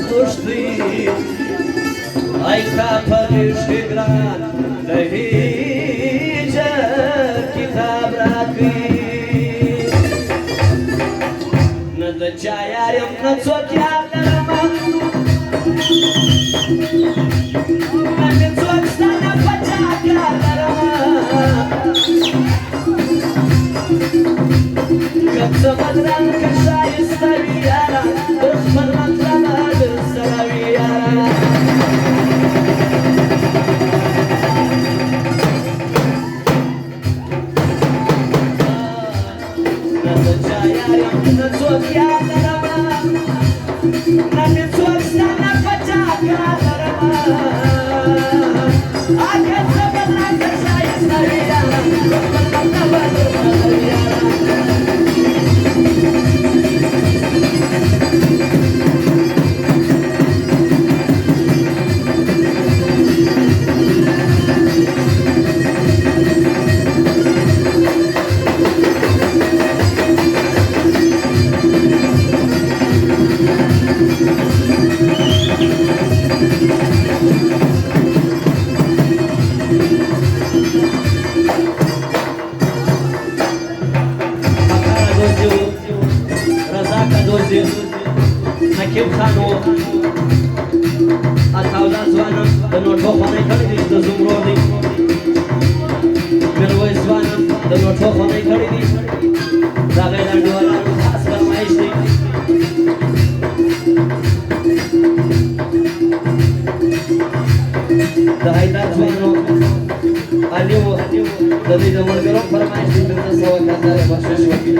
پشتی ای کا پریشی گران دهی جب کتاب راکی ند چایاریم نڅوک یاد لرم ند څوک ستانه پچا کار لرم کڅ بدرنګ کښایسته وي یاره د خپل مطلب درسره وي یاره نکیم خانو اتاولا زوانم د نوټو خونې کړې دي د زمرو دي میرویس زوانم د نوټو خونې کړې دي دا غیر انډوالانو خاص فرمایش دي د حیدر زوانو علیو د دې د ملګرو فرمایش دي د سوه کاندارې بخشش وکړي